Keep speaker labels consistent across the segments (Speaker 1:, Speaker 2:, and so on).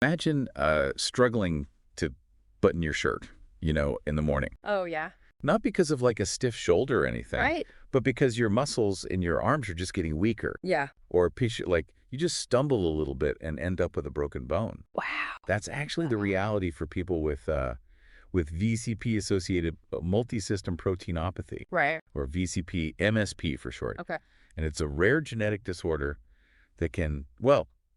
Speaker 1: Imagine struggling to button your shirt, in the morning.
Speaker 2: Oh, yeah.
Speaker 1: Not because of like a stiff shoulder or anything,
Speaker 2: Right.
Speaker 1: but because your muscles in your arms are just getting weaker.
Speaker 2: Yeah.
Speaker 1: Or like you just stumble a little bit and end up with a broken bone.
Speaker 2: Wow.
Speaker 1: That's actually the reality for people with VCP-associated multi-system proteinopathy,
Speaker 2: Right.
Speaker 1: or VCP MSP for short.
Speaker 2: Okay.
Speaker 1: And it's a rare genetic disorder that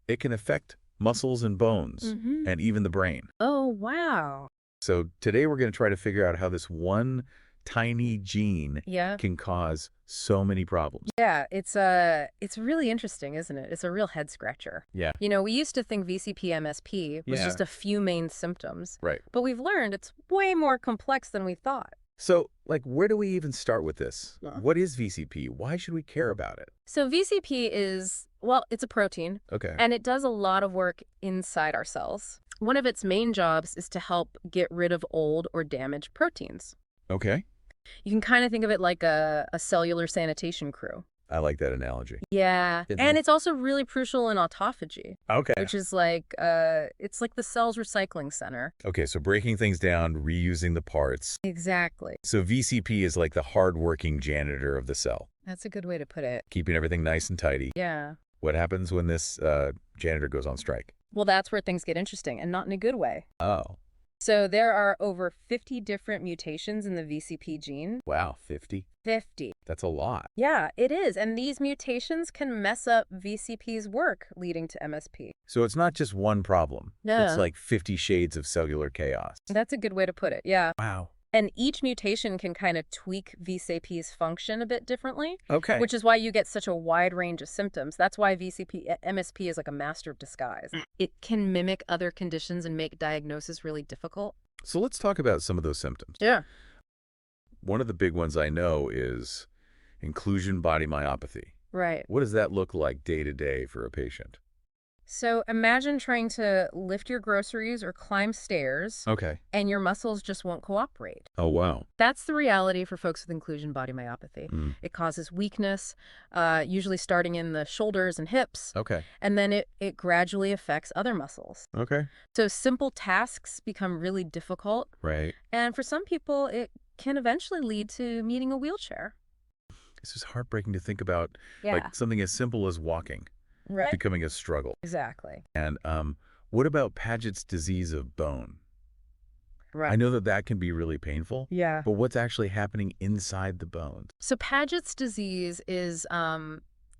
Speaker 1: it can affect muscles and bones and even the brain.
Speaker 2: Oh, wow.
Speaker 1: So today we're going to try to figure out how this one tiny gene
Speaker 2: Yeah.
Speaker 1: can cause so many problems.
Speaker 2: Yeah, it's really interesting, isn't it? It's a real head scratcher.
Speaker 1: Yeah.
Speaker 2: We used to think VCP-MSP was just a few main symptoms,
Speaker 1: Right.
Speaker 2: but we've learned it's way more complex than we thought.
Speaker 1: So, where do we even start with this?
Speaker 2: Yeah.
Speaker 1: What is VCP? Why should we care about it?
Speaker 2: So VCP is, it's a protein,
Speaker 1: Okay.
Speaker 2: and it does a lot of work inside our cells. One of its main jobs is to help get rid of old or damaged proteins.
Speaker 1: Okay.
Speaker 2: You can kind of think of it like a cellular sanitation crew.
Speaker 1: I like that analogy.
Speaker 2: Yeah,
Speaker 1: Isn't
Speaker 2: and
Speaker 1: it?
Speaker 2: it's also really crucial in autophagy,
Speaker 1: Okay.
Speaker 2: which is it's like the cell's recycling center.
Speaker 1: Okay, so breaking things down, reusing the parts.
Speaker 2: Exactly.
Speaker 1: So VCP is like the hard-working janitor of the cell,
Speaker 2: That's a good way to put it.
Speaker 1: keeping everything nice and tidy.
Speaker 2: Yeah.
Speaker 1: What happens when this janitor goes on strike?
Speaker 2: Well, that's where things get interesting, and not in a good way.
Speaker 1: Oh,
Speaker 2: So there are over 50 different mutations in the VCP gene.
Speaker 1: wow, 50?
Speaker 2: 50.
Speaker 1: That's a lot.
Speaker 2: Yeah, it is. And these mutations can mess up VCP's work, leading to MSP.
Speaker 1: So it's not just one problem.
Speaker 2: No.
Speaker 1: It's like 50 shades of cellular chaos.
Speaker 2: That's a good way to put it, yeah.
Speaker 1: Wow.
Speaker 2: And each mutation can kind of tweak VCP's function a bit differently,
Speaker 1: Okay.
Speaker 2: which is why you get such a wide range of symptoms. That's why MSP is like a master of disguise. It can mimic other conditions and make diagnosis really difficult.
Speaker 1: So let's talk about some of those symptoms.
Speaker 2: Yeah.
Speaker 1: One of the big ones I know is inclusion body myopathy.
Speaker 2: Right.
Speaker 1: What does that look like day to day for a patient?
Speaker 2: So imagine trying to lift your groceries or climb stairs,
Speaker 1: Okay.
Speaker 2: and your muscles just won't cooperate.
Speaker 1: Oh, wow.
Speaker 2: That's the reality for folks with inclusion body myopathy.
Speaker 1: Mm.
Speaker 2: It causes weakness, usually starting in the shoulders and hips,
Speaker 1: Okay.
Speaker 2: and then it gradually affects other muscles.
Speaker 1: Okay.
Speaker 2: So simple tasks become really difficult,
Speaker 1: Right.
Speaker 2: and for some people, it can eventually lead to needing a wheelchair.
Speaker 1: This is heartbreaking to think about,
Speaker 2: Yeah,
Speaker 1: like something as simple as walking
Speaker 2: right.
Speaker 1: becoming a struggle.
Speaker 2: Exactly.
Speaker 1: And what about Paget's disease of bone?
Speaker 2: Right.
Speaker 1: I know that can be really painful,
Speaker 2: Yeah.
Speaker 1: but what's actually happening inside the bones?
Speaker 2: So Paget's disease is,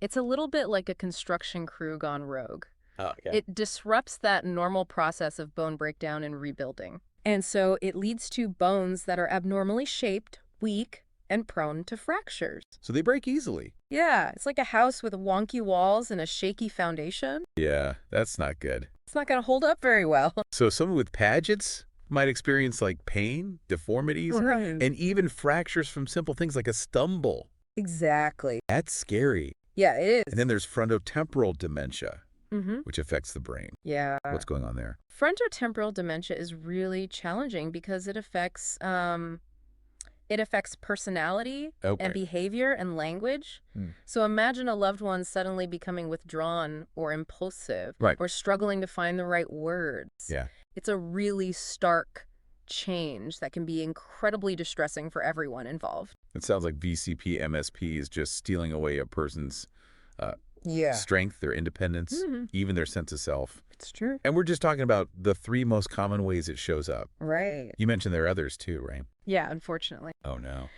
Speaker 2: it's a little bit like a construction crew gone rogue.
Speaker 1: Oh, yeah.
Speaker 2: It disrupts that normal process of bone breakdown and rebuilding. And so it leads to bones that are abnormally shaped, weak, and prone to fractures.
Speaker 1: So they break easily.
Speaker 2: Yeah, it's like a house with wonky walls and a shaky foundation.
Speaker 1: Yeah, that's not good.
Speaker 2: It's not going to hold up very well.
Speaker 1: So someone with Paget's might experience like pain, deformities,
Speaker 2: Right.
Speaker 1: and even fractures from simple things like a stumble.
Speaker 2: Exactly.
Speaker 1: That's scary.
Speaker 2: Yeah, it is.
Speaker 1: And then there's frontotemporal dementia,
Speaker 2: Mm-hmm.
Speaker 1: which affects the brain.
Speaker 2: Yeah.
Speaker 1: What's going on there?
Speaker 2: Frontotemporal dementia is really challenging because it affects personality
Speaker 1: Okay.
Speaker 2: and behavior and language.
Speaker 1: Hmm.
Speaker 2: So imagine a loved one suddenly becoming withdrawn or impulsive,
Speaker 1: Right.
Speaker 2: or struggling to find the right words.
Speaker 1: Yeah.
Speaker 2: It's a really stark change that can be incredibly distressing for everyone involved.
Speaker 1: It sounds like VCP MSP is just stealing away a person's
Speaker 2: Yeah.
Speaker 1: strength, their independence,
Speaker 2: Mhm.
Speaker 1: even their sense of self.
Speaker 2: It's true.
Speaker 1: And we're just talking about the 3 most common ways it shows up.
Speaker 2: Right.
Speaker 1: You mentioned there are others too, right?
Speaker 2: Yeah, unfortunately.
Speaker 1: Oh, no.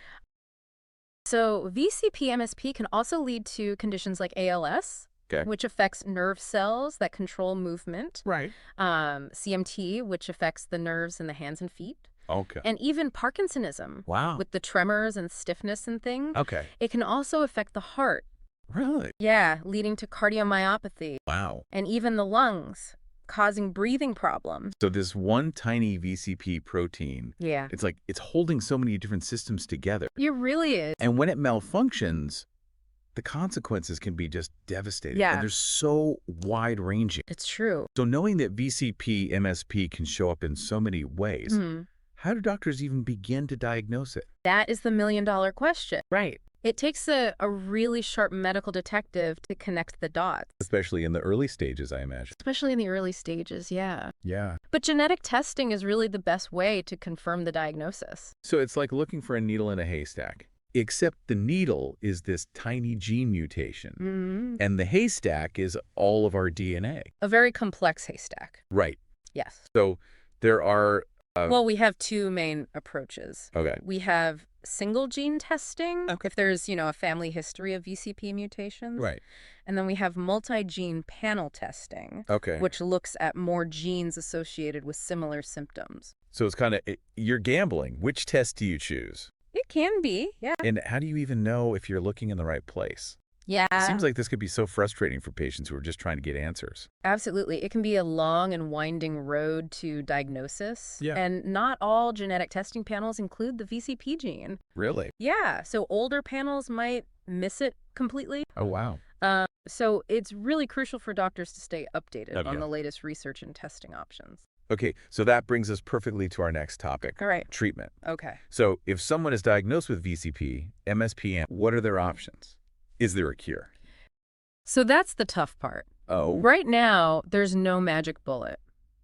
Speaker 2: So VCP-MSP can also lead to conditions like ALS,
Speaker 1: Okay.
Speaker 2: which affects nerve cells that control movement,
Speaker 1: Right.
Speaker 2: CMT, which affects the nerves in the hands and feet,
Speaker 1: Okay.
Speaker 2: and even Parkinsonism,
Speaker 1: Wow.
Speaker 2: with the tremors and stiffness and things.
Speaker 1: Okay.
Speaker 2: It can also affect the heart,
Speaker 1: Really?
Speaker 2: yeah, leading to cardiomyopathy,
Speaker 1: Wow.
Speaker 2: and even the lungs, causing breathing problems.
Speaker 1: So this one tiny VCP protein,
Speaker 2: Yeah.
Speaker 1: it's holding so many different systems together.
Speaker 2: It really is.
Speaker 1: And when it malfunctions, the consequences can be just devastating.
Speaker 2: Yeah.
Speaker 1: And they're so wide-ranging.
Speaker 2: It's true.
Speaker 1: So knowing that VCP MSP can show up in so many ways,
Speaker 2: Mhm.
Speaker 1: how do doctors even begin to diagnose it?
Speaker 2: That is the million-dollar question.
Speaker 1: Right.
Speaker 2: It takes a really sharp medical detective to connect the dots.
Speaker 1: Especially in the early stages, I imagine.
Speaker 2: Especially in the early stages, yeah.
Speaker 1: Yeah.
Speaker 2: But genetic testing is really the best way to confirm the diagnosis.
Speaker 1: So it's like looking for a needle in a haystack. Except the needle is this tiny gene mutation. And the haystack is all of our DNA.
Speaker 2: A very complex haystack.
Speaker 1: Right.
Speaker 2: Yes.
Speaker 1: So there are...
Speaker 2: well, we have two main approaches.
Speaker 1: Okay.
Speaker 2: We have single gene testing,
Speaker 1: Okay.
Speaker 2: if there's, a family history of VCP mutations.
Speaker 1: Right.
Speaker 2: And then we have multi-gene panel testing,
Speaker 1: Okay.
Speaker 2: which looks at more genes associated with similar symptoms.
Speaker 1: So it's kind of, you're gambling. Which test do you choose?
Speaker 2: It can be, yeah.
Speaker 1: And how do you even know if you're looking in the right place?
Speaker 2: Yeah.
Speaker 1: It seems like this could be so frustrating for patients who are just trying to get answers.
Speaker 2: Absolutely. It can be a long and winding road to diagnosis.
Speaker 1: Yeah.
Speaker 2: And not all genetic testing panels include the VCP gene.
Speaker 1: Really?
Speaker 2: Yeah. So older panels might miss it completely.
Speaker 1: Oh, wow.
Speaker 2: So it's really crucial for doctors to stay updated on
Speaker 1: Yeah.
Speaker 2: the latest research and testing options.
Speaker 1: Okay, so that brings us perfectly to our next topic.
Speaker 2: All right.
Speaker 1: Treatment.
Speaker 2: Okay.
Speaker 1: So if someone is diagnosed with VCP, MSP, what are their options? Is there a cure?
Speaker 2: So that's the tough part.
Speaker 1: Oh.
Speaker 2: Right now, there's no magic bullet.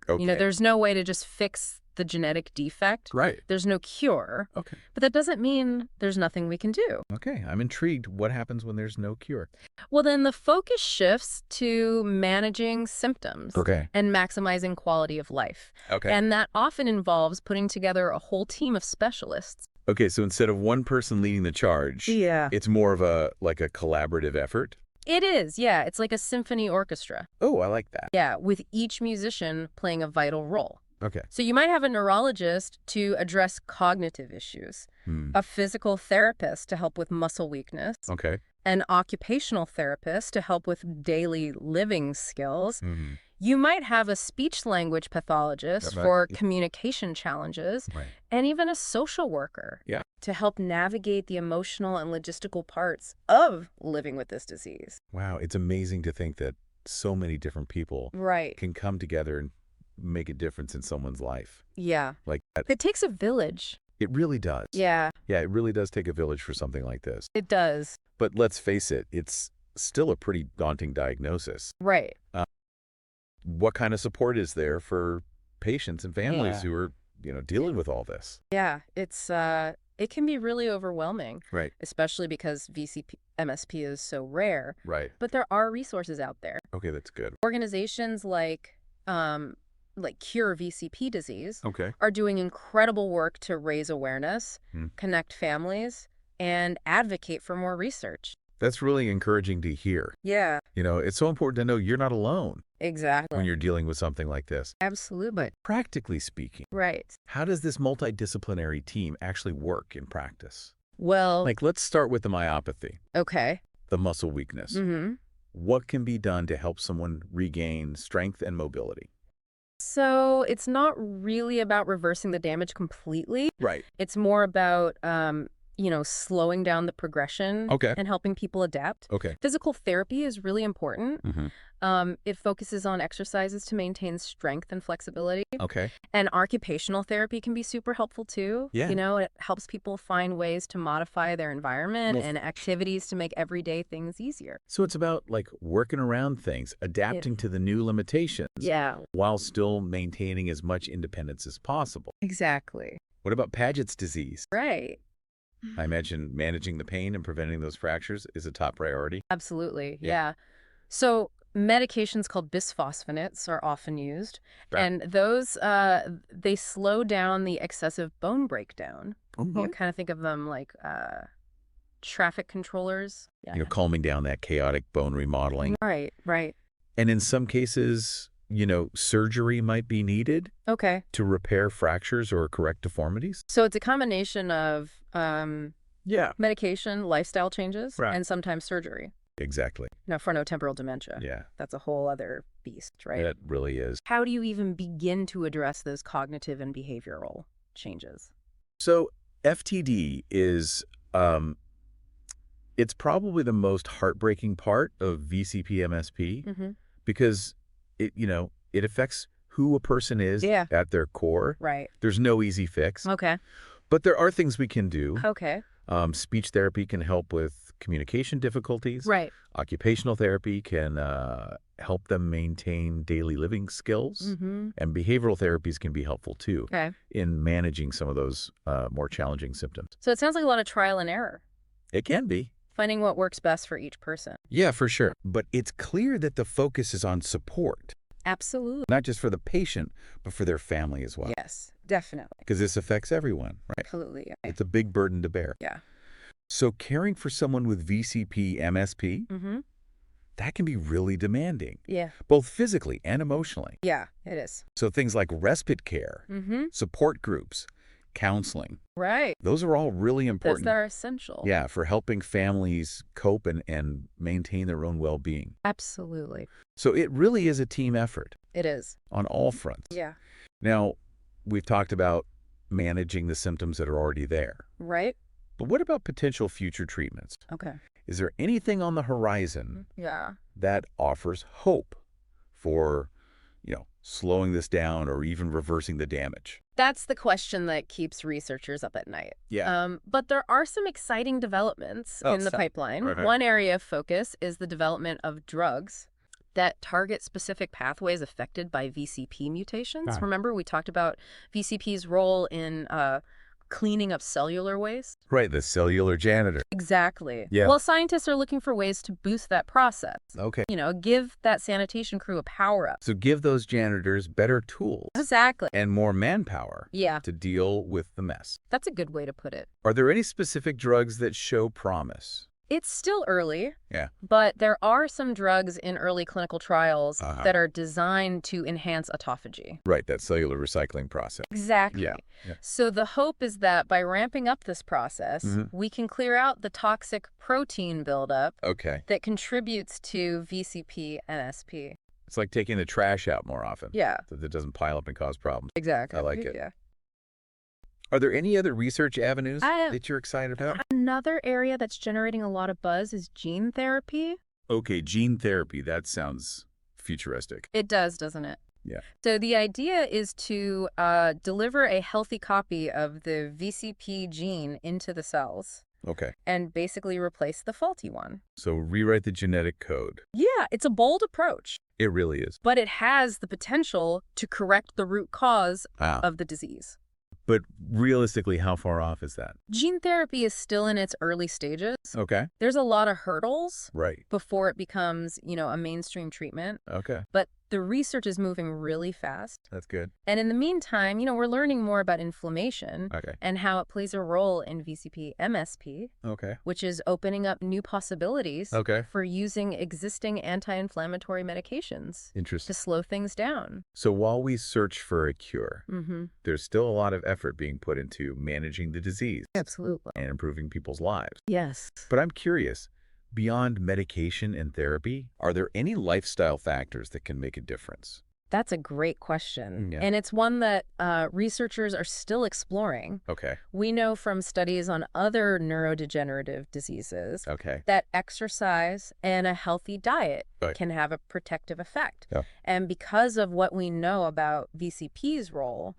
Speaker 1: Okay.
Speaker 2: There's no way to just fix the genetic defect.
Speaker 1: Right.
Speaker 2: There's no cure.
Speaker 1: Okay.
Speaker 2: But that doesn't mean there's nothing we can do.
Speaker 1: Okay, I'm intrigued. What happens when there's no cure?
Speaker 2: Well, then the focus shifts to managing symptoms.
Speaker 1: Okay.
Speaker 2: And maximizing quality of life.
Speaker 1: Okay.
Speaker 2: And that often involves putting together a whole team of specialists.
Speaker 1: Okay, so instead of one person leading the charge, it's more of a collaborative effort?
Speaker 2: It is, yeah. It's like a symphony orchestra.
Speaker 1: Oh, I like that.
Speaker 2: Yeah, with each musician playing a vital role.
Speaker 1: Okay.
Speaker 2: So you might have a neurologist to address cognitive issues, a physical therapist to help with muscle weakness,
Speaker 1: Okay.
Speaker 2: an occupational therapist to help with daily living skills. You might have a speech-language pathologist for communication challenges, and even a social worker to help navigate the emotional and logistical parts of living with this disease.
Speaker 1: Wow, it's amazing to think that so many different people can come together and make a difference in someone's life.
Speaker 2: Yeah.
Speaker 1: Like that.
Speaker 2: It takes a village.
Speaker 1: It really does.
Speaker 2: Yeah.
Speaker 1: Yeah, it really does take a village for something like this.
Speaker 2: It does.
Speaker 1: But let's face it, it's still a pretty daunting diagnosis.
Speaker 2: Right.
Speaker 1: What kind of support is there for patients and families who are, dealing with all this?
Speaker 2: Yeah, it can be really overwhelming.
Speaker 1: Right.
Speaker 2: Especially because VCP, MSP is so rare.
Speaker 1: Right.
Speaker 2: But there are resources out there.
Speaker 1: Okay, that's good.
Speaker 2: Organizations like Cure VCP Disease
Speaker 1: Okay.
Speaker 2: are doing incredible work to raise awareness, connect families, and advocate for more research.
Speaker 1: That's really encouraging to hear.
Speaker 2: Yeah.
Speaker 1: It's so important to know you're not alone
Speaker 2: Exactly.
Speaker 1: when you're dealing with something like this.
Speaker 2: Absolutely.
Speaker 1: Practically speaking,
Speaker 2: Right.
Speaker 1: how does this multidisciplinary team actually work in practice?
Speaker 2: Well,
Speaker 1: Let's start with the myopathy,
Speaker 2: okay.
Speaker 1: the muscle weakness. What can be done to help someone regain strength and mobility?
Speaker 2: So it's not really about reversing the damage completely.
Speaker 1: Right.
Speaker 2: It's more about, slowing down the progression
Speaker 1: Okay.
Speaker 2: and helping people adapt.
Speaker 1: Okay.
Speaker 2: Physical therapy is really important. It focuses on exercises to maintain strength and flexibility.
Speaker 1: Okay.
Speaker 2: And occupational therapy can be super helpful too.
Speaker 1: Yeah.
Speaker 2: It helps people find ways to modify their environment and activities to make everyday things easier.
Speaker 1: So it's about working around things, adapting to the new limitations.
Speaker 2: Yeah.
Speaker 1: While still maintaining as much independence as possible.
Speaker 2: Exactly.
Speaker 1: What about Paget's disease?
Speaker 2: Right.
Speaker 1: I imagine managing the pain and preventing those fractures is a top priority.
Speaker 2: Absolutely.
Speaker 1: Yeah.
Speaker 2: Yeah. So medications called bisphosphonates are often used,
Speaker 1: Right.
Speaker 2: and those they slow down the excessive bone breakdown. You kind of think of them like traffic controllers. Yeah.
Speaker 1: Calming down that chaotic bone remodeling.
Speaker 2: Right. Right.
Speaker 1: And in some cases, surgery might be needed
Speaker 2: Okay.
Speaker 1: to repair fractures or correct deformities.
Speaker 2: So it's a combination of
Speaker 1: Yeah.
Speaker 2: medication, lifestyle changes,
Speaker 1: Right.
Speaker 2: and sometimes surgery.
Speaker 1: Exactly.
Speaker 2: Now, frontotemporal dementia.
Speaker 1: Yeah.
Speaker 2: That's a whole other beast, right?
Speaker 1: It really is.
Speaker 2: How do you even begin to address those cognitive and behavioral changes?
Speaker 1: So FTD is, it's probably the most heartbreaking part of VCP MSP because it affects who a person is at their core.
Speaker 2: Right.
Speaker 1: There's no easy fix.
Speaker 2: Okay.
Speaker 1: But there are things we can do.
Speaker 2: Okay.
Speaker 1: Speech therapy can help with communication difficulties.
Speaker 2: Right.
Speaker 1: Occupational therapy can help them maintain daily living skills. And behavioral therapies can be helpful, too, in managing some of those more challenging symptoms.
Speaker 2: So it sounds like a lot of trial and error.
Speaker 1: It can be.
Speaker 2: Finding what works best for each person.
Speaker 1: Yeah, for sure. But it's clear that the focus is on support.
Speaker 2: Absolutely.
Speaker 1: Not just for the patient, but for their family as well.
Speaker 2: Yes, definitely.
Speaker 1: Because this affects everyone, right?
Speaker 2: Absolutely. Yeah.
Speaker 1: It's a big burden to bear.
Speaker 2: Yeah.
Speaker 1: So caring for someone with VCP, MSP, that can be really demanding.
Speaker 2: Yeah.
Speaker 1: Both physically and emotionally.
Speaker 2: Yeah, it is.
Speaker 1: So things like respite care, support groups, counseling.
Speaker 2: Right.
Speaker 1: Those are all really important.
Speaker 2: They're essential.
Speaker 1: Yeah, for helping families cope and maintain their own well-being.
Speaker 2: Absolutely.
Speaker 1: So it really is a team effort.
Speaker 2: It is.
Speaker 1: On all fronts.
Speaker 2: Yeah.
Speaker 1: Now, we've talked about managing the symptoms that are already there.
Speaker 2: Right.
Speaker 1: But what about potential future treatments?
Speaker 2: Okay.
Speaker 1: Is there anything on the horizon that offers hope for, slowing this down or even reversing the damage?
Speaker 2: That's the question that keeps researchers up at night.
Speaker 1: Yeah.
Speaker 2: But there are some exciting developments in the pipeline.
Speaker 1: Right.
Speaker 2: One area of focus is the development of drugs that target specific pathways affected by VCP mutations. Remember, we talked about VCP's role in cleaning up cellular waste?
Speaker 1: Right, the cellular janitor.
Speaker 2: Exactly.
Speaker 1: Yeah.
Speaker 2: Well, scientists are looking for ways to boost that process.
Speaker 1: Okay.
Speaker 2: Give that sanitation crew a power-up.
Speaker 1: So give those janitors better tools.
Speaker 2: Exactly.
Speaker 1: And more manpower.
Speaker 2: Yeah.
Speaker 1: To deal with the mess.
Speaker 2: That's a good way to put it.
Speaker 1: Are there any specific drugs that show promise?
Speaker 2: It's still early.
Speaker 1: Yeah.
Speaker 2: But there are some drugs in early clinical trials that are designed to enhance autophagy.
Speaker 1: Right, that cellular recycling process.
Speaker 2: Exactly.
Speaker 1: Yeah.
Speaker 2: So the hope is that by ramping up this process, we can clear out the toxic protein buildup that contributes to VCP NSP.
Speaker 1: It's like taking the trash out more often.
Speaker 2: Yeah.
Speaker 1: So that it doesn't pile up and cause problems.
Speaker 2: Exactly.
Speaker 1: I like it.
Speaker 2: Yeah.
Speaker 1: Are there any other research avenues that you're excited about?
Speaker 2: Another area that's generating a lot of buzz is gene therapy.
Speaker 1: Okay, gene therapy. That sounds futuristic.
Speaker 2: It does, doesn't it?
Speaker 1: Yeah.
Speaker 2: So the idea is to deliver a healthy copy of the VCP gene into the cells.
Speaker 1: Okay.
Speaker 2: And basically replace the faulty one.
Speaker 1: So rewrite the genetic code.
Speaker 2: Yeah, it's a bold approach.
Speaker 1: It really is.
Speaker 2: But it has the potential to correct the root cause of the disease.
Speaker 1: But realistically, how far off is that?
Speaker 2: Gene therapy is still in its early stages.
Speaker 1: Okay.
Speaker 2: There's a lot of hurdles before it becomes, a mainstream treatment.
Speaker 1: Okay.
Speaker 2: But the research is moving really fast.
Speaker 1: That's good.
Speaker 2: And in the meantime, we're learning more about inflammation and how it plays a role in VCP MSP, which is opening up new possibilities for using existing anti-inflammatory medications to slow things down.
Speaker 1: So while we search for a cure, there's still a lot of effort being put into managing the disease.
Speaker 2: Absolutely.
Speaker 1: And improving people's lives.
Speaker 2: Yes.
Speaker 1: But I'm curious, beyond medication and therapy, are there any lifestyle factors that can make a difference?
Speaker 2: That's a great question.
Speaker 1: Yeah.
Speaker 2: And it's one that researchers are still exploring.
Speaker 1: Okay.
Speaker 2: We know from studies on other neurodegenerative diseases that exercise and a healthy diet can have a protective effect.
Speaker 1: Yeah.
Speaker 2: And because of what we know about VCP's role,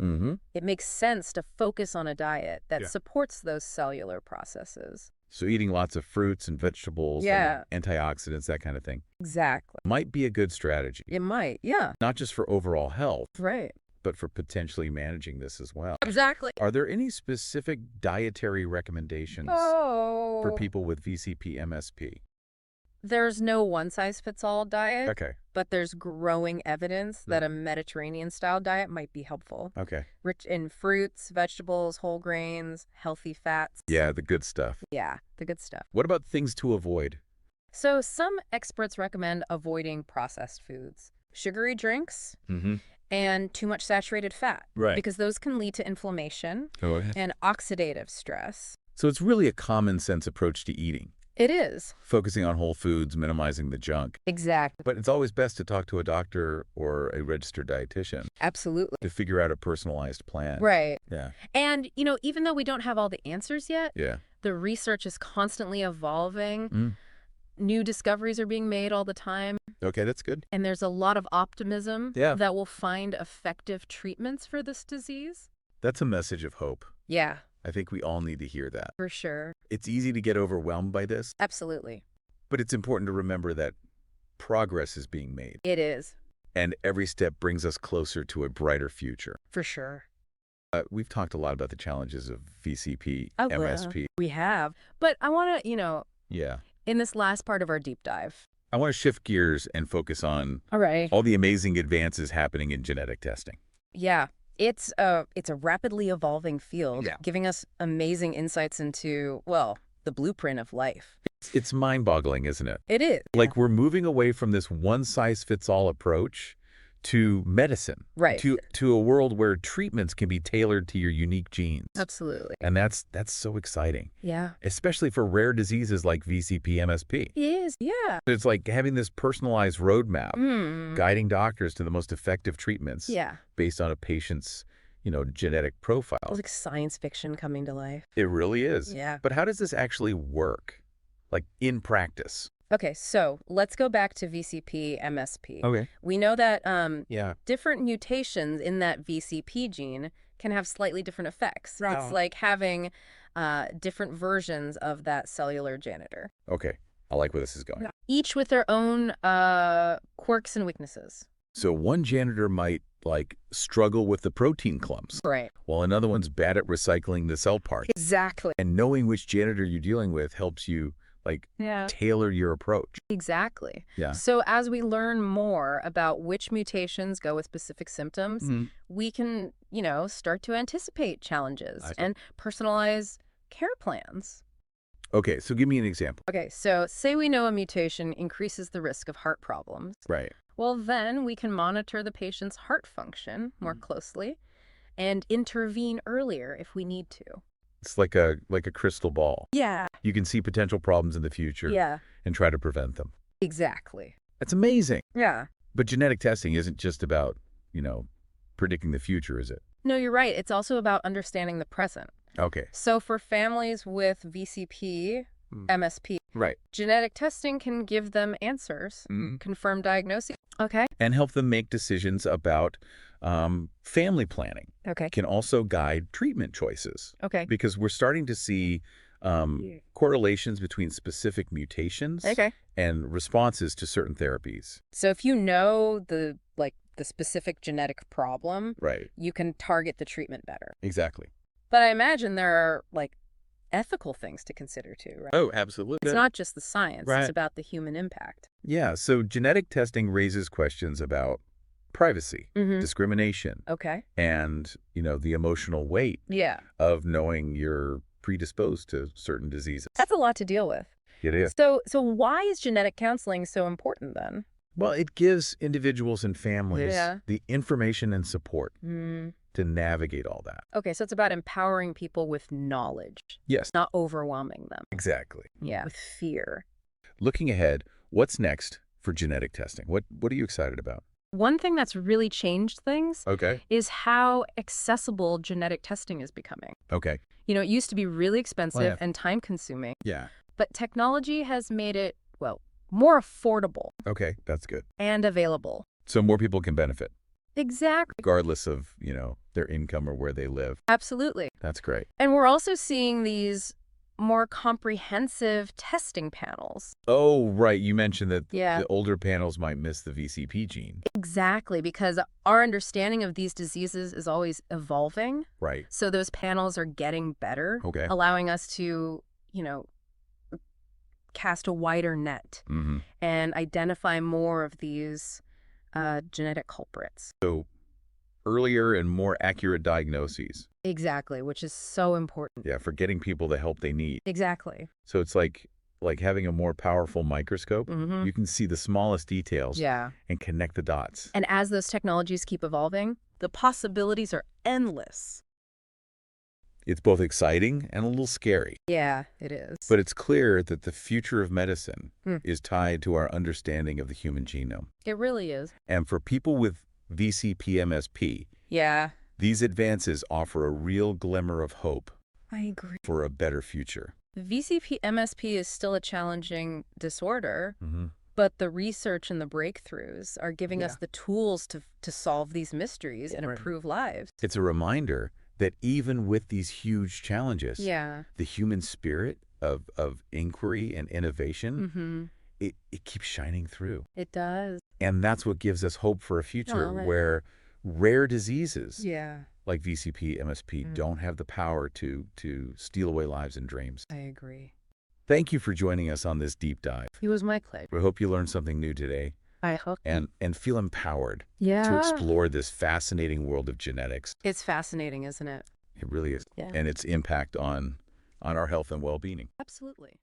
Speaker 2: it makes sense to focus on a diet that supports those cellular processes.
Speaker 1: So eating lots of fruits and vegetables, and antioxidants, that kind of thing.
Speaker 2: Exactly.
Speaker 1: Might be a good strategy.
Speaker 2: It might, yeah.
Speaker 1: Not just for overall health.
Speaker 2: Right.
Speaker 1: But for potentially managing this as well.
Speaker 2: Exactly.
Speaker 1: Are there any specific dietary recommendations for people with VCP MSP?
Speaker 2: There's no one-size-fits-all diet.
Speaker 1: Okay.
Speaker 2: But there's growing evidence that a Mediterranean-style diet might be helpful.
Speaker 1: Okay.
Speaker 2: Rich in fruits, vegetables, whole grains, healthy fats.
Speaker 1: Yeah, the good stuff.
Speaker 2: Yeah, the good stuff.
Speaker 1: What about things to avoid?
Speaker 2: So some experts recommend avoiding processed foods, sugary drinks, and too much saturated fat.
Speaker 1: Right.
Speaker 2: Because those can lead to inflammation and oxidative stress.
Speaker 1: So it's really a common sense approach to eating.
Speaker 2: It is.
Speaker 1: Focusing on whole foods, minimizing the junk.
Speaker 2: Exactly.
Speaker 1: But it's always best to talk to a doctor or a registered dietitian.
Speaker 2: Absolutely.
Speaker 1: To figure out a personalized plan.
Speaker 2: Right.
Speaker 1: Yeah.
Speaker 2: And, even though we don't have all the answers yet, the research is constantly evolving. New discoveries are being made all the time.
Speaker 1: Okay, that's good.
Speaker 2: And there's a lot of optimism that we'll find effective treatments for this disease.
Speaker 1: That's a message of hope.
Speaker 2: Yeah.
Speaker 1: I think we all need to hear that.
Speaker 2: For sure.
Speaker 1: It's easy to get overwhelmed by this.
Speaker 2: Absolutely.
Speaker 1: But it's important to remember that progress is being made.
Speaker 2: It is.
Speaker 1: And every step brings us closer to a brighter future.
Speaker 2: For sure.
Speaker 1: We've talked a lot about the challenges of VCP,
Speaker 2: Oh,
Speaker 1: MSP.
Speaker 2: we have. But I want to,
Speaker 1: Yeah.
Speaker 2: in this last part of our deep dive.
Speaker 1: I want to shift gears and focus on
Speaker 2: All
Speaker 1: the amazing advances happening in genetic testing.
Speaker 2: Yeah. It's a rapidly evolving field, giving us amazing insights into, well, the blueprint of life.
Speaker 1: It's mind-boggling, isn't it?
Speaker 2: It is.
Speaker 1: Like we're moving away from this one-size-fits-all approach to medicine,
Speaker 2: right?
Speaker 1: To a world where treatments can be tailored to your unique genes.
Speaker 2: Absolutely.
Speaker 1: And that's so exciting.
Speaker 2: Yeah.
Speaker 1: Especially for rare diseases like VCP, MSP.
Speaker 2: It is, yeah.
Speaker 1: It's like having this personalized roadmap guiding doctors to the most effective treatments based on a patient's, genetic profile.
Speaker 2: It's like science fiction coming to life.
Speaker 1: It really is.
Speaker 2: Yeah.
Speaker 1: But how does this actually work, like in practice?
Speaker 2: Okay, so let's go back to VCP, MSP.
Speaker 1: Okay.
Speaker 2: We know that different mutations in that VCP gene can have slightly different effects. Right. It's like having different versions of that cellular janitor.
Speaker 1: Okay, I like where this is going.
Speaker 2: Each with their own quirks and weaknesses.
Speaker 1: So one janitor might, struggle with the protein clumps.
Speaker 2: Right.
Speaker 1: While another one's bad at recycling the cell parts.
Speaker 2: Exactly.
Speaker 1: And knowing which janitor you're dealing with helps you tailor your approach.
Speaker 2: Exactly.
Speaker 1: Yeah.
Speaker 2: So as we learn more about which mutations go with specific symptoms, we can, start to anticipate challenges and personalize care plans.
Speaker 1: Okay, so give me an example.
Speaker 2: Okay, so say we know a mutation increases the risk of heart problems.
Speaker 1: Right.
Speaker 2: Well, then we can monitor the patient's heart function more closely and intervene earlier if we need to.
Speaker 1: It's like a crystal ball.
Speaker 2: Yeah.
Speaker 1: You can see potential problems in the future and try to prevent them.
Speaker 2: Exactly.
Speaker 1: That's amazing.
Speaker 2: Yeah.
Speaker 1: But genetic testing isn't just about, predicting the future, is it?
Speaker 2: No, you're right. It's also about understanding the present.
Speaker 1: Okay.
Speaker 2: So for families with VCP, MSP, genetic testing can give them answers, confirm diagnoses. Okay.
Speaker 1: And help them make decisions about family planning.
Speaker 2: Okay.
Speaker 1: Can also guide treatment choices.
Speaker 2: Okay.
Speaker 1: Because we're starting to see correlations between specific mutations and responses to certain therapies.
Speaker 2: So if you know the specific genetic problem, you can target the treatment better.
Speaker 1: Exactly.
Speaker 2: But I imagine there are ethical things to consider too, right?
Speaker 1: Oh, absolutely.
Speaker 2: It's not just the science, it's about the human impact.
Speaker 1: Yeah, so genetic testing raises questions about privacy, discrimination, and, the emotional weight of knowing you're predisposed to certain diseases.
Speaker 2: That's a lot to deal with.
Speaker 1: It is.
Speaker 2: So why is genetic counseling so important then?
Speaker 1: Well, it gives individuals and families the information and support to navigate all that.
Speaker 2: Okay, so it's about empowering people with knowledge.
Speaker 1: Yes.
Speaker 2: Not overwhelming them.
Speaker 1: Exactly.
Speaker 2: Yeah. With fear.
Speaker 1: Looking ahead, what's next for genetic testing? What are you excited about?
Speaker 2: One thing that's really changed things is how accessible genetic testing is becoming.
Speaker 1: Okay.
Speaker 2: It used to be really expensive and time-consuming.
Speaker 1: Yeah.
Speaker 2: But technology has made it, more affordable.
Speaker 1: Okay, that's good.
Speaker 2: And available.
Speaker 1: So more people can benefit.
Speaker 2: Exactly.
Speaker 1: Regardless of, their income or where they live.
Speaker 2: Absolutely.
Speaker 1: That's great.
Speaker 2: And we're also seeing these more comprehensive testing panels.
Speaker 1: Oh, right. You mentioned that
Speaker 2: the
Speaker 1: older panels might miss the VCP gene.
Speaker 2: Exactly, because our understanding of these diseases is always evolving.
Speaker 1: Right.
Speaker 2: So those panels are getting better, allowing us to, cast a wider net and identify more of these genetic culprits.
Speaker 1: So earlier and more accurate diagnoses.
Speaker 2: Exactly, which is so important.
Speaker 1: Yeah, for getting people the help they need.
Speaker 2: Exactly.
Speaker 1: So it's like having a more powerful microscope. You can see the smallest details and connect the dots.
Speaker 2: And as those technologies keep evolving, the possibilities are endless.
Speaker 1: It's both exciting and a little scary.
Speaker 2: Yeah, it is.
Speaker 1: But it's clear that the future of medicine is tied to our understanding of the human genome.
Speaker 2: It really is.
Speaker 1: And for people with VCP-MSP, these advances offer a real glimmer of hope.
Speaker 2: I agree.
Speaker 1: For a better future.
Speaker 2: VCP-MSP is still a challenging disorder, but the research and the breakthroughs are giving us the tools to solve these mysteries and improve lives.
Speaker 1: It's a reminder that even with these huge challenges,
Speaker 2: Yeah.
Speaker 1: the human spirit of inquiry and innovation, it keeps shining through.
Speaker 2: It does.
Speaker 1: And that's what gives us hope for a future where rare diseases like VCP, MSP don't have the power to steal away lives and dreams.
Speaker 2: I agree.
Speaker 1: Thank you for joining us on this deep dive.
Speaker 2: It was my pleasure.
Speaker 1: We hope you learned something new today.
Speaker 2: I hope.
Speaker 1: And feel empowered to explore this fascinating world of genetics.
Speaker 2: It's fascinating, isn't it?
Speaker 1: It really is.
Speaker 2: Yeah.
Speaker 1: And its impact on our health and well-being.
Speaker 2: Absolutely.